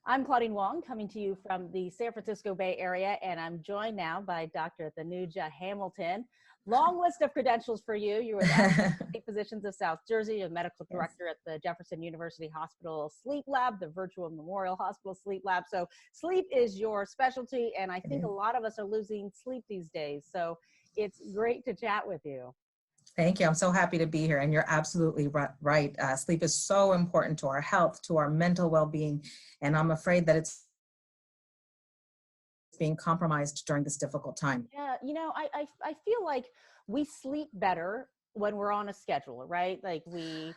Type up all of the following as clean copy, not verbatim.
I'm Claudine Wong, coming to you from the San Francisco Bay Area, and I'm joined now by Dr. Thanuja Hamilton. Long list of credentials for you. You were the physicians of South Jersey, a medical director at the Jefferson University Hospital Sleep Lab, the Virtual Memorial Hospital Sleep Lab. So sleep is your specialty, and I think a lot of us are losing sleep these days. So it's great to chat with you. Thank you. I'm so happy to be here. And you're absolutely right. Sleep is so important to our health, to our mental well-being. And I'm afraid that it's being compromised during this difficult time. Yeah, I feel like we sleep better when we're on a schedule, right? Like we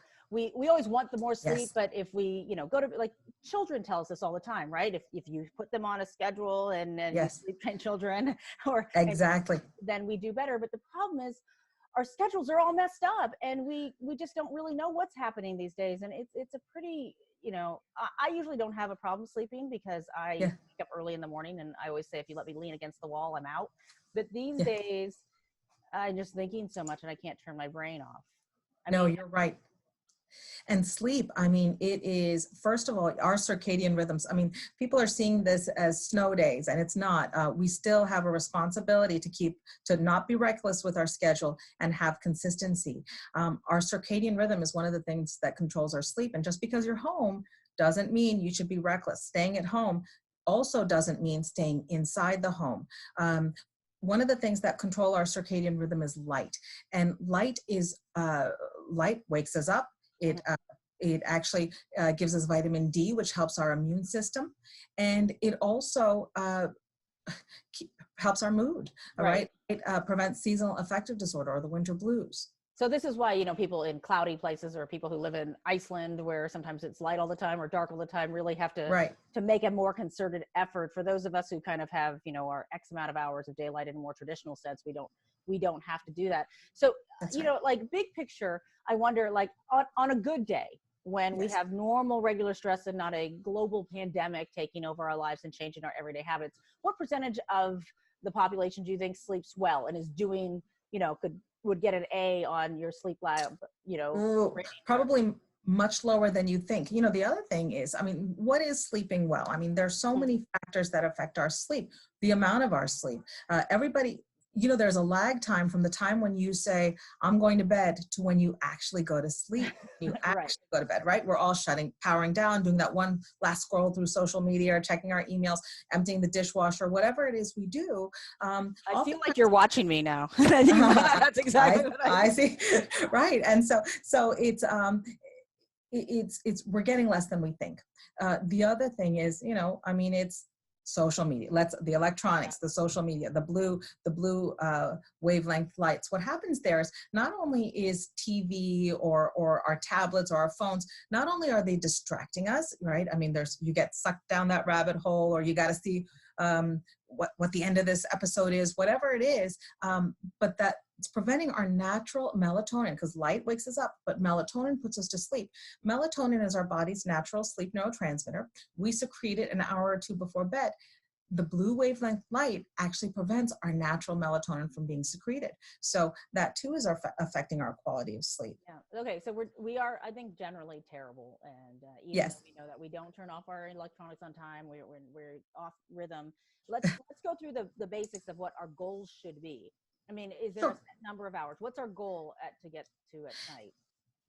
always want the more sleep, Yes. but if we, go to, like, children tell us this all the time, right? If you put them on a schedule and Yes. you sleep train children Exactly. then we do better. But the problem is our schedules are all messed up, and we just don't really know what's happening these days. And it's a pretty, I usually don't have a problem sleeping because I wake up early in the morning, and I always say, if you let me lean against the wall, I'm out. But these days, I'm just thinking so much and I can't turn my brain off. You're right. And sleep, it is, first of all, our circadian rhythms. People are seeing this as snow days, and it's not. We still have a responsibility to not be reckless with our schedule and have consistency. Our circadian rhythm is one of the things that controls our sleep. And just because you're home doesn't mean you should be reckless. Staying at home also doesn't mean staying inside the home. One of the things that control our circadian rhythm is light. And light wakes us up. It actually gives us vitamin D, which helps our immune system. And it also helps our mood, all right? It prevents seasonal affective disorder or the winter blues. So this is why, people in cloudy places, or people who live in Iceland where sometimes it's light all the time or dark all the time, really have to make a more concerted effort. For those of us who kind of have, our X amount of hours of daylight in a more traditional sense, we don't have to do that. So, like, big picture, I wonder, like, on a good day, when we have normal, regular stress and not a global pandemic taking over our lives and changing our everyday habits, what percentage of the population do you think sleeps well and is doing, would get an A on your sleep lab, probably much lower than you think. The other thing is, what is sleeping well? There's so many factors that affect our sleep, the amount of our sleep. Everybody, there's a lag time from the time when you say, I'm going to bed, to when you actually go to sleep. You actually go to bed, right? We're all powering down, doing that one last scroll through social media, or checking our emails, emptying the dishwasher, whatever it is we do. I feel like you're watching me now. That's exactly what I see. Right. And so it's we're getting less than we think. The other thing is, it's social media. The electronics, the social media, the blue wavelength lights. What happens there is, not only is TV or our tablets or our phones, not only are they distracting us, right? You get sucked down that rabbit hole, or you got to see what the end of this episode is, whatever it is, but that it's preventing our natural melatonin, because light wakes us up, but melatonin puts us to sleep. Melatonin is our body's natural sleep neurotransmitter. We secrete it an hour or two before bed. The blue wavelength light actually prevents our natural melatonin from being secreted. So that too is affecting our quality of sleep. Yeah. Okay. So we are, I think, generally terrible. And even though we know that we don't turn off our electronics on time, we're off rhythm. Let's go through the basics of what our goals should be. Is there a set number of hours? What's our goal to get to at night?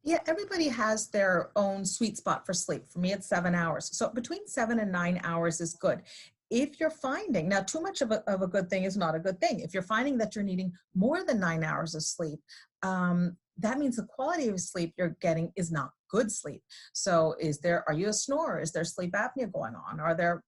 Yeah, everybody has their own sweet spot for sleep. For me, it's 7 hours. So between 7 and 9 hours is good. If you're finding, now too much of a good thing is not a good thing. If you're finding that you're needing more than 9 hours of sleep, that means the quality of sleep you're getting is not good sleep. So are you a snorer? Is there sleep apnea going on? Are there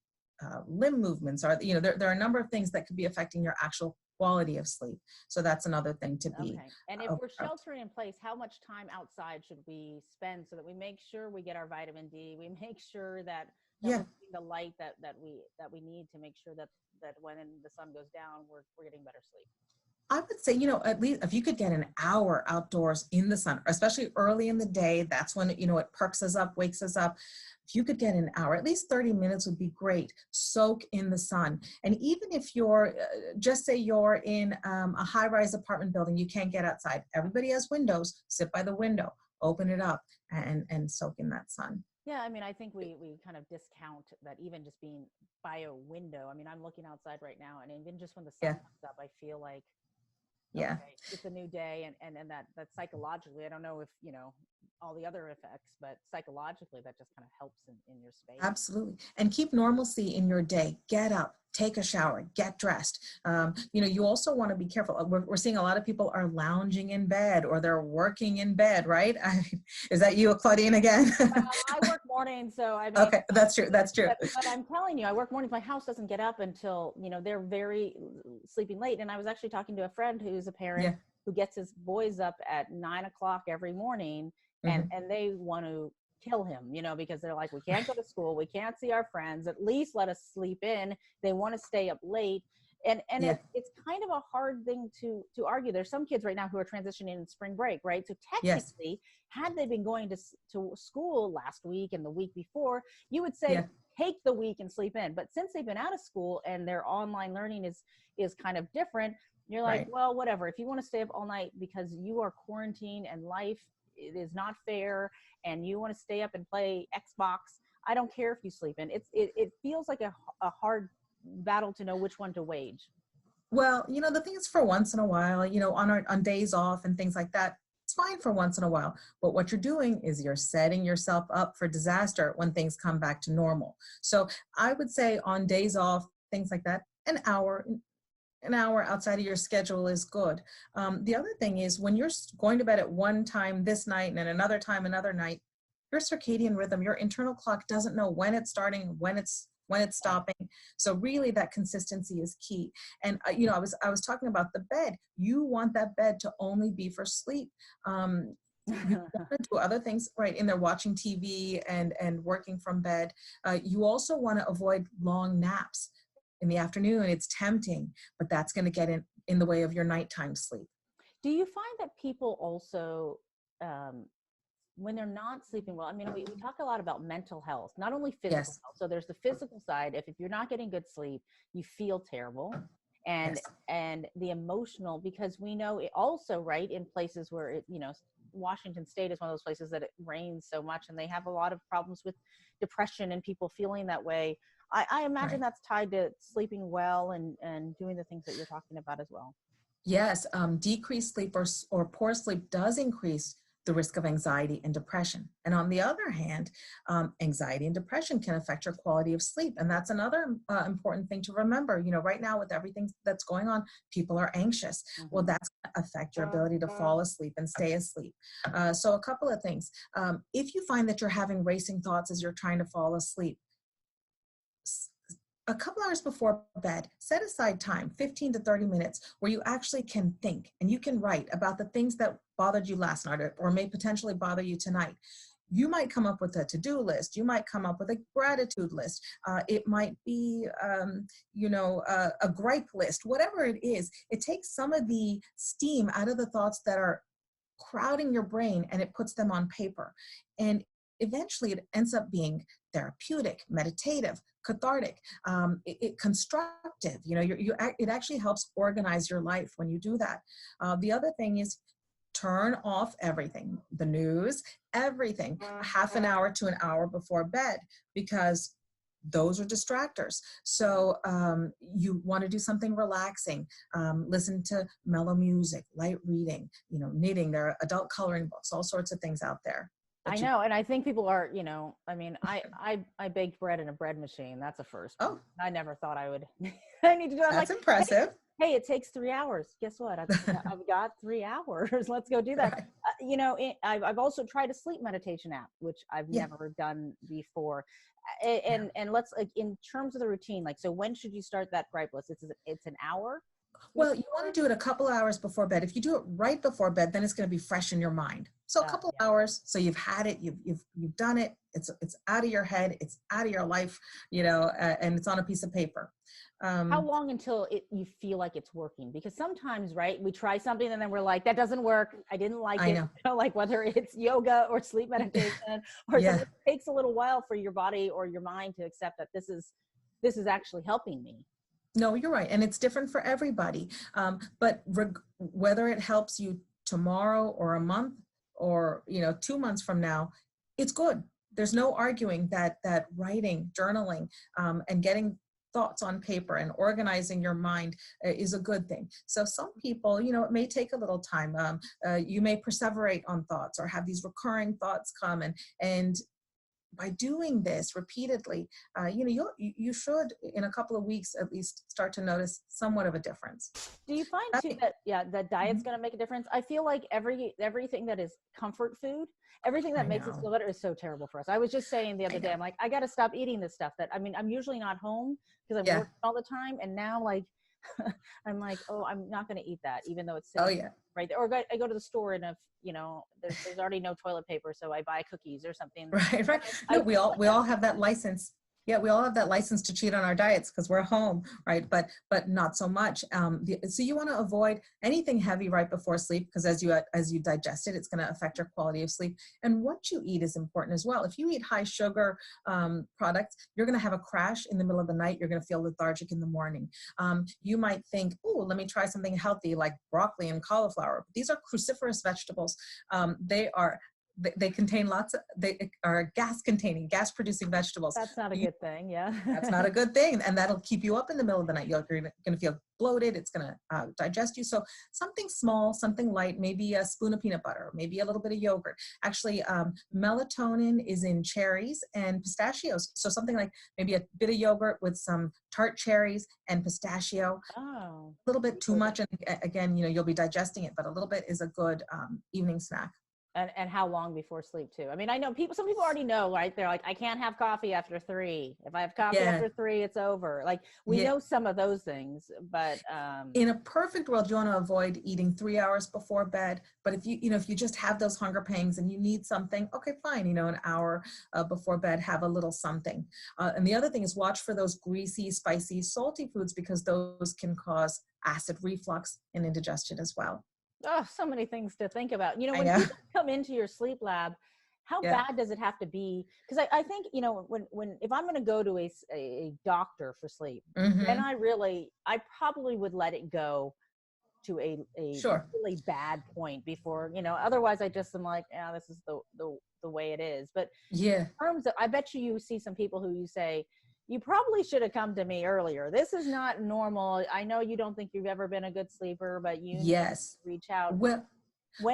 limb movements? There are a number of things that could be affecting your actual quality of sleep. So that's another thing to be. Okay. And if we're sheltering in place, how much time outside should we spend so that we make sure we get our vitamin D? We make sure that we're getting the light that we need to make sure that when the sun goes down, we're getting better sleep. I would say, at least if you could get an hour outdoors in the sun, especially early in the day, that's when, it perks us up, wakes us up. If you could get an hour, at least 30 minutes would be great. Soak in the sun. And even if you're, just say you're in a high-rise apartment building, you can't get outside. Everybody has windows. Sit by the window, open it up, and soak in that sun. Yeah, I mean, I think we kind of discount that even just being by a window. I mean, I'm looking outside right now, and even just when the sun Yeah. comes up, I feel like, Yeah. okay, it's a new day, and that psychologically, I don't know if all the other effects, but psychologically, that just kind of helps in your space. Absolutely. And keep normalcy in your day. Get up, take a shower, get dressed. You also want to be careful. We're seeing a lot of people are lounging in bed or they're working in bed, right? Is that you, Claudine, again? I work mornings, so I mean. Okay, that's true. That's true. But I'm telling you, I work mornings. My house doesn't get up until, they're very sleeping late. And I was actually talking to a friend who's a parent who gets his boys up at 9 o'clock every morning, and they want to kill him, because they're like, we can't go to school, we can't see our friends, at least let us sleep in. They want to stay up late. And it's kind of a hard thing to argue. There's some kids right now who are transitioning in spring break, right? So technically, had they been going to school last week and the week before, you would say take the week and sleep in. But since they've been out of school and their online learning is kind of different, you're like, well, whatever. If you want to stay up all night because you are quarantined and life is not fair, and you want to stay up and play Xbox, I don't care if you sleep in. It feels like a hard battle to know which one to wage. Well, the thing is, for once in a while, on days off and things like that, it's fine for once in a while. But what you're doing is you're setting yourself up for disaster when things come back to normal. So I would say on days off, things like that, an hour outside of your schedule is good. The other thing is, when you're going to bed at one time this night and another time another night, your circadian rhythm, your internal clock doesn't know when it's starting, when it's stopping. So really that consistency is key. And I was talking about the bed. You want that bed to only be for sleep. You want to do other things, right, in there, watching TV and working from bed. You also want to avoid long naps in the afternoon. It's tempting, but that's going to get in the way of your nighttime sleep. Do you find that people also, when they're not sleeping well, I mean, we talk a lot about mental health, not only physical health. So there's the physical side. If you're not getting good sleep, you feel terrible. And the emotional, because we know it also, right, in places where Washington State is one of those places that it rains so much, and they have a lot of problems with depression and people feeling that way. I imagine that's tied to sleeping well and doing the things that you're talking about as well. Yes, decreased sleep or poor sleep does increase the risk of anxiety and depression. And on the other hand, anxiety and depression can affect your quality of sleep. And that's another important thing to remember. Right now, with everything that's going on, people are anxious. Well, that's going to affect your ability to fall asleep and stay asleep. So a couple of things. If you find that you're having racing thoughts as you're trying to fall asleep, a couple hours before bed, set aside time, 15 to 30 minutes, where you actually can think and you can write about the things that bothered you last night or may potentially bother you tonight. You might come up with a to-do list. You might come up with a gratitude list. It might be, a gripe list. Whatever it is, it takes some of the steam out of the thoughts that are crowding your brain, and it puts them on paper. And eventually it ends up being therapeutic, meditative, cathartic, constructive. It actually helps organize your life when you do that. The other thing is, turn off everything, the news, everything, half an hour to an hour before bed, because those are distractors. So you want to do something relaxing, listen to mellow music, light reading, knitting. There are adult coloring books, all sorts of things out there. I know. And I think people are, I mean, I baked bread in a bread machine. That's a first. Oh, I never thought I would. I need to do that. That's impressive. Hey, it takes 3 hours. Guess what? I've got 3 hours. Let's go do that. Right. I've also tried a sleep meditation app, which I've never done before. And let's, in terms of the routine, so when should you start that gripe list? It's an hour. Well, you want to do it a couple hours before bed. If you do it right before bed, then it's going to be fresh in your mind. So a couple hours, so you've had it, you've done it. It's out of your head, it's out of your life, and it's on a piece of paper. How long until you feel like it's working? Because sometimes, right, we try something and then we're like, that doesn't work. I didn't like it. Like whether it's yoga or sleep meditation or something, it takes a little while for your body or your mind to accept that this is actually helping me. No, you're right. And it's different for everybody. But whether it helps you tomorrow or a month or, 2 months from now, it's good. there's no arguing that writing, journaling, and getting thoughts on paper and organizing your mind is a good thing. So some people, it may take a little time. You may perseverate on thoughts or have these recurring thoughts come, and by doing this repeatedly, you should in a couple of weeks at least start to notice somewhat of a difference. Do you find too that diet's going to make a difference? I feel like everything that is comfort food, everything that makes us feel better is so terrible for us. I was just saying the other day, I'm like, I got to stop eating this stuff I'm usually not home because I'm working all the time. And now I'm like, oh, I'm not going to eat that, even though it's right there. Or I go to the store and if, there's already no toilet paper, so I buy cookies or something. Right. No, we all have that license. Yeah, we all have that license to cheat on our diets because we're home, right? But not so much. So you want to avoid anything heavy right before sleep because as you digest it, it's going to affect your quality of sleep. And what you eat is important as well. If you eat high sugar products, you're going to have a crash in the middle of the night. You're going to feel lethargic in the morning. You might think, oh, let me try something healthy like broccoli and cauliflower. These are cruciferous vegetables. They contain they are gas producing vegetables. That's not a good thing. Yeah. That's not a good thing. And that'll keep you up in the middle of the night. You're going to feel bloated. It's going to digest you. So something small, something light, maybe a spoon of peanut butter, maybe a little bit of yogurt. Actually, melatonin is in cherries and pistachios. So something like maybe a bit of yogurt with some tart cherries and pistachio. Oh. A little bit too much. And again, you'll be digesting it, but a little bit is a good evening snack. And how long before sleep too? I mean, I know some people already know, right? They're like, I can't have coffee after 3. If I have coffee after 3, it's over. Like we know some of those things, but in a perfect world, you want to avoid eating 3 hours before bed. But if you just have those hunger pangs and you need something, okay, fine. An hour before bed, have a little something. And the other thing is watch for those greasy, spicy, salty foods because those can cause acid reflux and indigestion as well. Oh, so many things to think about. When people come into your sleep lab, how bad does it have to be? Because I think, if I'm going to go to a doctor for sleep, then I probably would let it go to a really bad point before, otherwise I just am like, this is the way it is. But in terms of, I bet you see some people who you say, you probably should have come to me earlier. This is not normal. I know you don't think you've ever been a good sleeper, but you need to reach out. When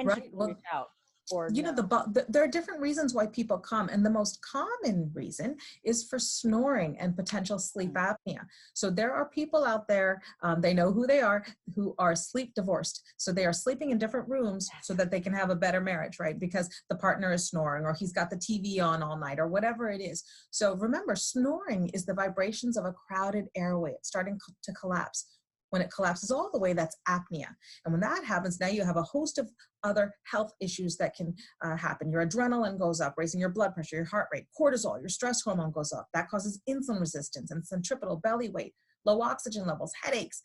should you reach out? Or there are different reasons why people come, and the most common reason is for snoring and potential sleep apnea. So there are people out there, they know who they are, who are sleep divorced. So they are sleeping in different rooms so that they can have a better marriage, right? Because the partner is snoring, or he's got the TV on all night, or whatever it is. So remember, snoring is the vibrations of a crowded airway. It's starting to collapse. When it collapses all the way, that's apnea. And when that happens, now you have a host of other health issues that can happen. Your adrenaline goes up, raising your blood pressure, your heart rate, cortisol, your stress hormone goes up. That causes insulin resistance and centripetal belly weight, low oxygen levels, headaches.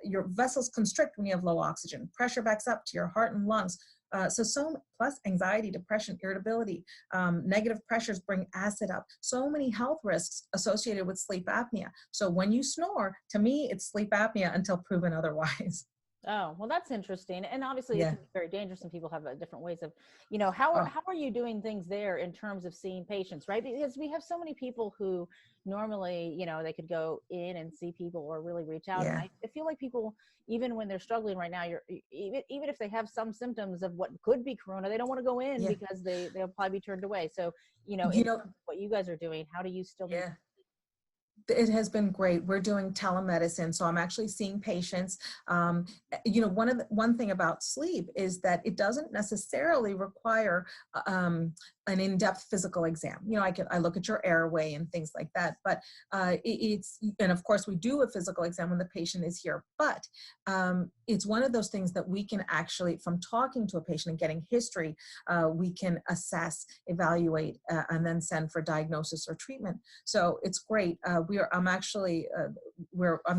Your vessels constrict when you have low oxygen. Pressure backs up to your heart and lungs. Plus anxiety, depression, irritability, negative pressures bring acid up. So many health risks associated with sleep apnea. So when you snore, to me, it's sleep apnea until proven otherwise. Oh, well, that's interesting. And obviously it can be very dangerous and people have different ways of, how are you doing things there in terms of seeing patients, right? Because we have so many people who normally, they could go in and see people or really reach out. And I feel like people, even when they're struggling right now, even if they have some symptoms of what could be corona, they don't want to go in because they'll probably be turned away. So, what you guys are doing, how do you still It has been great. We're doing telemedicine, so I'm actually seeing patients. One thing about sleep is that it doesn't necessarily require an in-depth physical exam. I look at your airway and things like that, but and of course we do a physical exam when the patient is here, but it's one of those things that we can actually, from talking to a patient and getting history, we can assess, evaluate, and then send for diagnosis or treatment. So it's great. I'm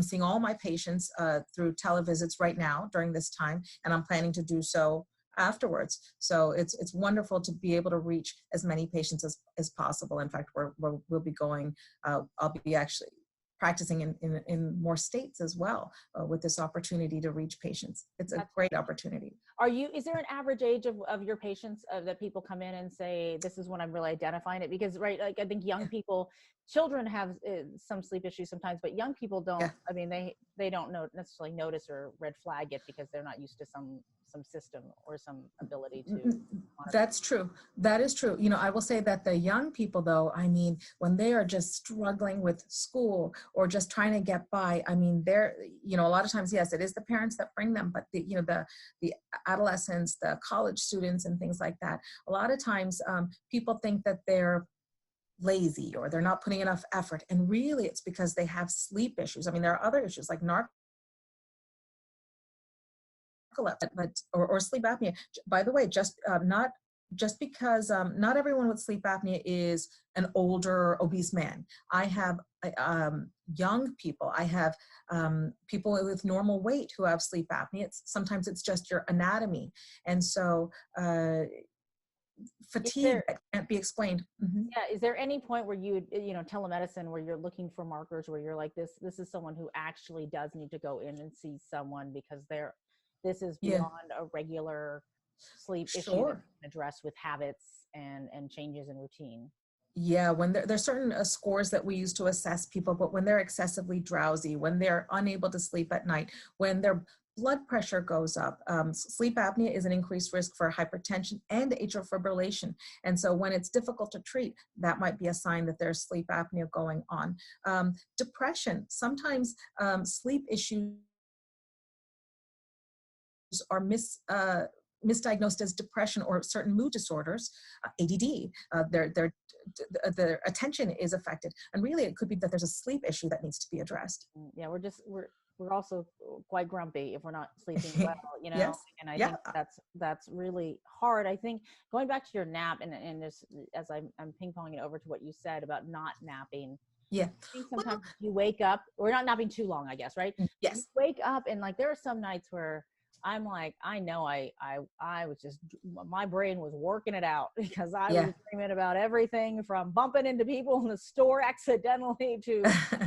seeing all my patients through televisits right now during this time, and I'm planning to do so afterwards. So it's wonderful to be able to reach as many patients as possible. In fact, we'll be going, I'll be actually practicing in more states as well, with this opportunity to reach patients. It's a great opportunity. Is there an average age of your patients that people come in and say, this is when I'm really identifying it? Because, right, like I think young people, children have some sleep issues sometimes, but young people don't, I mean, they don't necessarily notice or red flag it because they're not used to some system or some ability to monitor. That's true. That is true. I will say that the young people, though, I mean, when they are just struggling with school or just trying to get by, I mean, they're, a lot of times, yes, it is the parents that bring them, but the adolescents, the college students and things like that, a lot of times people think that they're lazy or they're not putting enough effort. And really it's because they have sleep issues. I mean, there are other issues like or sleep apnea. By the way, not because not everyone with sleep apnea is an older obese man. I have young people. I have people with normal weight who have sleep apnea. Sometimes it's just your anatomy. And so fatigue that can't be explained. Mm-hmm. Yeah. Is there any point where you telemedicine, where you're looking for markers, where you're like, this is someone who actually does need to go in and see someone because this is beyond a regular sleep issue that can address with habits and changes in routine? Yeah, when there's certain scores that we use to assess people, but when they're excessively drowsy, when they're unable to sleep at night, when their blood pressure goes up, sleep apnea is an increased risk for hypertension and atrial fibrillation. And so when it's difficult to treat, that might be a sign that there's sleep apnea going on. Depression, sometimes sleep issues are misdiagnosed as depression or certain mood disorders, ADD. Their attention is affected, and really it could be that there's a sleep issue that needs to be addressed. Yeah, we're also quite grumpy if we're not sleeping well, Yes. And I think that's really hard. I think going back to your nap and this, as I'm ping-ponging it over to what you said about not napping. Yeah. I think sometimes you wake up, or not napping too long, I guess, right? Yes. You wake up and like there are some nights where I'm like, I know I was just, my brain was working it out because I was dreaming about everything from bumping into people in the store accidentally to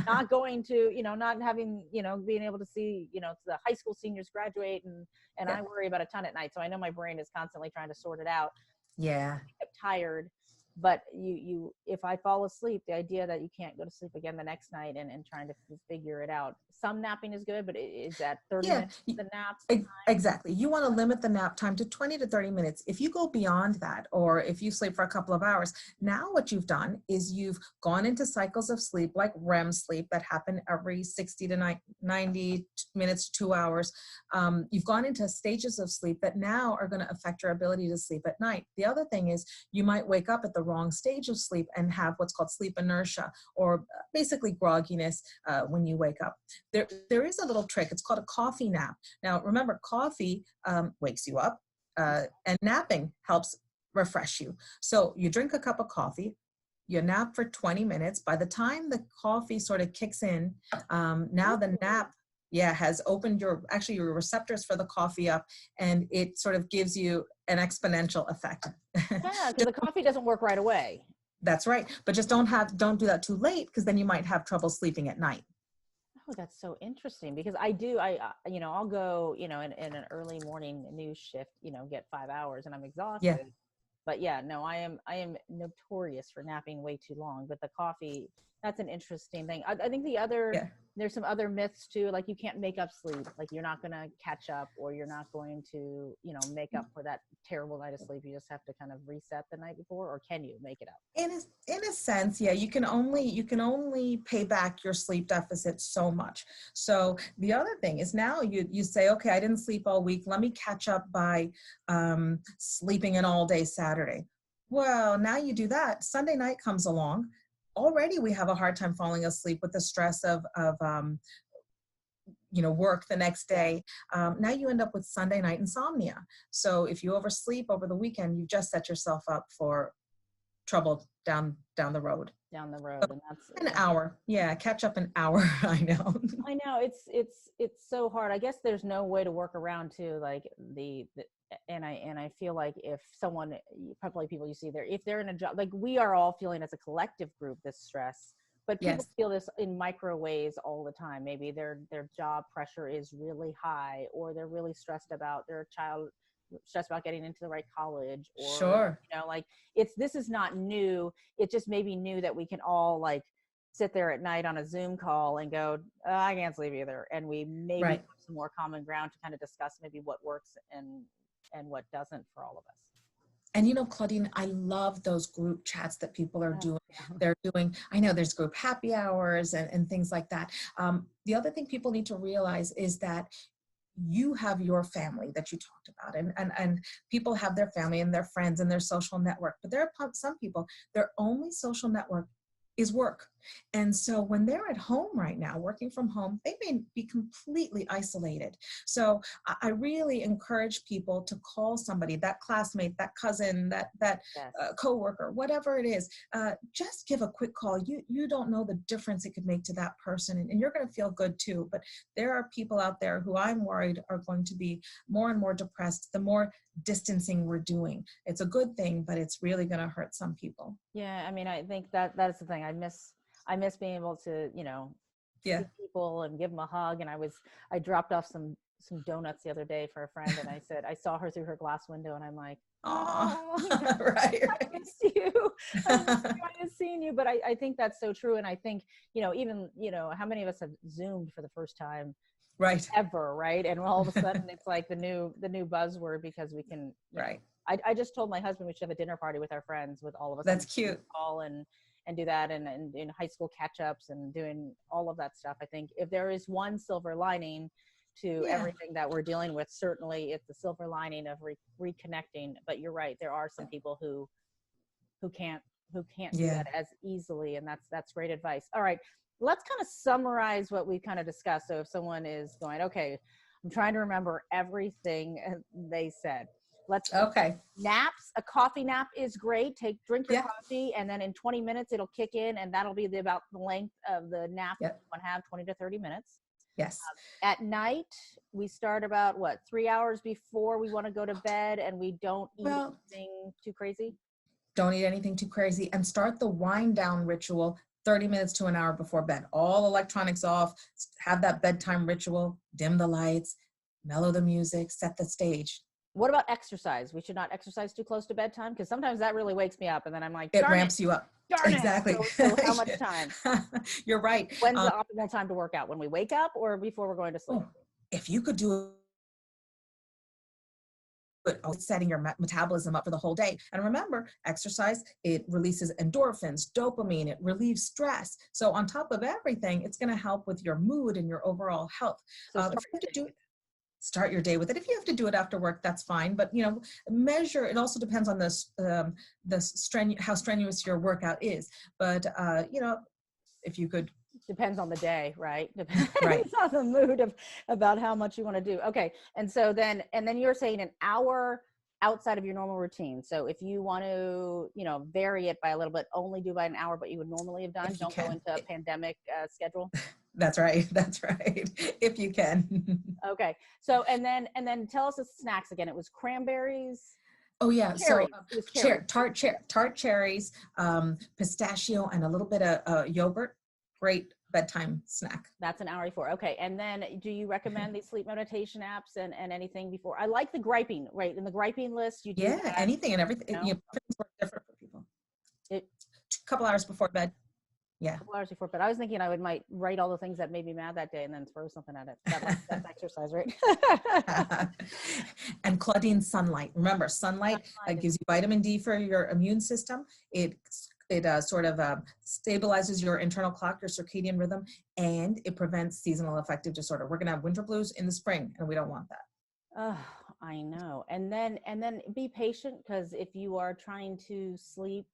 not going to, not having, being able to see, the high school seniors graduate and I worry about a ton at night. So I know my brain is constantly trying to sort it out. Yeah. I'm tired. But if I fall asleep, the idea that you can't go to sleep again the next night and trying to figure it out. Some napping is good, but is that 30 minutes the naps? Exactly. You want to limit the nap time to 20 to 30 minutes. If you go beyond that, or if you sleep for a couple of hours, now what you've done is you've gone into cycles of sleep like REM sleep that happen every 60 to 90 minutes, 2 hours. You've gone into stages of sleep that now are going to affect your ability to sleep at night. The other thing is you might wake up at the wrong stage of sleep and have what's called sleep inertia, or basically grogginess when you wake up. There is a little trick. It's called a coffee nap. Now, remember, coffee wakes you up, and napping helps refresh you. So you drink a cup of coffee, you nap for 20 minutes. By the time the coffee sort of kicks in, now the nap has opened your receptors for the coffee up, and it sort of gives you an exponential effect. Yeah, because the coffee doesn't work right away. That's right. But just don't do that too late, because then you might have trouble sleeping at night. Oh, that's so interesting, because I'll go, in an early morning news shift, get 5 hours and I'm exhausted. Yeah. But I am notorious for napping way too long, but the coffee, that's an interesting thing. I think there's some other myths too, like you can't make up sleep, like you're not going to catch up, or you're not going to, make up for that terrible night of sleep. You just have to kind of reset the night before, or can you make it up? In a sense, yeah, you can only pay back your sleep deficit so much. So the other thing is, now you say, okay, I didn't sleep all week. Let me catch up by sleeping an all day Saturday. Well, now you do that. Sunday night comes along. Already we have a hard time falling asleep with the stress of work the next day. Now you end up with Sunday night insomnia. So if you oversleep over the weekend, you've just set yourself up for trouble down the road. And that's an hour. Yeah, catch up an hour. I know. It's so hard. I guess there's no way to work around too, like and I feel like if someone, probably people you see there, if they're in a job, like we are all feeling as a collective group this stress, But people Yes. feel this in micro ways all the time. Maybe their job pressure is really high, or they're really stressed about their child, stressed about getting into the right college, or Sure. like this is not new. It just may be new that we can all like sit there at night on a Zoom call and go, I can't sleep either, and we maybe Right. have some more common ground to kind of discuss maybe what works and what doesn't for all of us. And Claudine, I love those group chats that people are doing. Yeah. They're doing, I know there's group happy hours and things like that. The other thing people need to realize is that you have your family that you talked about, and people have their family and their friends and their social network, but there are some people, their only social network is work. And so when they're at home right now, working from home, they may be completely isolated. So I really encourage people to call somebody, that classmate, that cousin, that Yes. coworker, whatever it is. Just give a quick call. You don't know the difference it could make to that person, and you're going to feel good too. But there are people out there who I'm worried are going to be more and more depressed the more distancing we're doing. It's a good thing, but it's really going to hurt some people. Yeah, I mean, I think that's the thing. I miss being able to, Yeah. see people and give them a hug. And I dropped off some donuts the other day for a friend, and I said I saw her through her glass window, and I'm like, Oh, oh, right. I missed you. I miss seeing you. But I think that's so true. And I think, even, how many of us have Zoomed for the first time Right. ever, right? And all of a sudden it's like the new buzzword, because we can, Right. I just told my husband we should have a dinner party with our friends, with all of us. That's cute. Call and do that, and in high school catch-ups and doing all of that stuff. I think if there is one silver lining to everything that we're dealing with, certainly it's the silver lining of reconnecting. But you're right, there are some people who can't do that as easily, and that's great advice. All right, let's kind of summarize what we kind of discussed. So if someone is going, okay, I'm trying to remember everything they said. Naps, a coffee nap is great. Drink your coffee, and then in 20 minutes it'll kick in, and that'll be about the length of the nap you want to have, 20 to 30 minutes. Yes. At night, we start about 3 hours before we want to go to bed, and we don't eat anything too crazy. Don't eat anything too crazy, and start the wind down ritual 30 minutes to an hour before bed. All electronics off, have that bedtime ritual, dim the lights, mellow the music, set the stage. What about exercise? We should not exercise too close to bedtime, because sometimes that really wakes me up, and then I'm like, it ramps you up. Exactly. So how much time? You're right. When's the optimal time to work out? When we wake up or before we're going to sleep? If you could do setting your metabolism up for the whole day. And remember, exercise, it releases endorphins, dopamine, it relieves stress. So on top of everything, it's going to help with your mood and your overall health. Start your day with it. If you have to do it after work, that's fine. But measure. It also depends on how strenuous your workout is. But if you could. Depends on the day, right? Depends on the mood about how much you want to do. Okay, and so then you're saying an hour outside of your normal routine. So if you want to, vary it by a little bit, only do by an hour, but you would normally have done. Don't go into a pandemic schedule. That's right. If you can. Okay. So and then tell us the snacks again. It was cranberries. Oh yeah. Cherries. So tart cherries, pistachio, and a little bit of yogurt. Great bedtime snack. That's an hour before. Okay. And then do you recommend these sleep meditation apps and anything before? I like the griping, right? In the griping list, you do anything and everything. Things work different for people. A couple hours before bed. Yeah. A couple hours before bed. I was thinking I might write all the things that made me mad that day and then throw something at it. That's exercise, right? And Claudine, sunlight. Remember, sunlight gives you vitamin D for your immune system. It sort of stabilizes your internal clock, your circadian rhythm, and it prevents seasonal affective disorder. We're going to have winter blues in the spring, and we don't want that. Oh, I know. And then be patient, because if you are trying to sleep,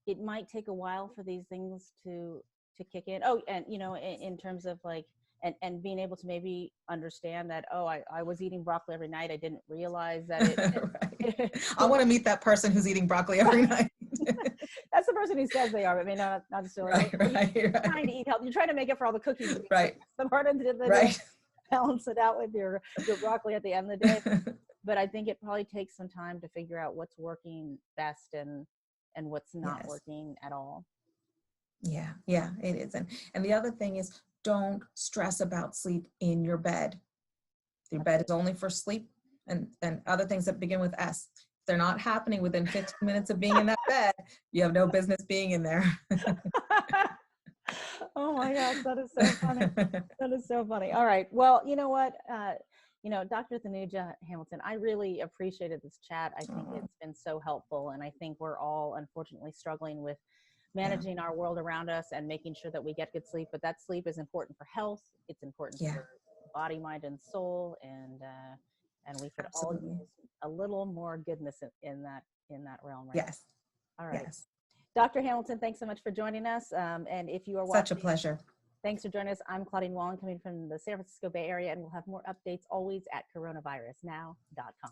it might take a while for these things to kick in. Oh, and in terms of like, and being able to maybe understand that, I was eating broccoli every night. I didn't realize that it. I want to meet that person who's eating broccoli every night. That's the person who says they are, but not necessarily. You're trying to eat healthy. You're trying to make it for all the cookies. Right. The part of the day, balance it out with your broccoli at the end of the day. But I think it probably takes some time to figure out what's working best and what's not working at all. Yeah, yeah, it is. And the other thing is, don't stress about sleep in your bed. Your bed is only for sleep, and other things that begin with S. If they're not happening within 15 minutes of being in that bed, you have no business being in there. Oh my gosh, that is so funny. That is so funny. All right. Well, you know what? Dr. Thanuja Hamilton, I really appreciated this chat. I think it's been so helpful. And I think we're all unfortunately struggling with managing our world around us and making sure that we get good sleep. But that sleep is important for health. It's important for body, mind, and soul. And we could all use a little more goodness in that realm right now. All right. Yes. Dr. Hamilton, thanks so much for joining us. And if you are watching, such a pleasure. Thanks for joining us. I'm Claudine Wong, coming from the San Francisco Bay Area, and we'll have more updates always at coronavirusnow.com.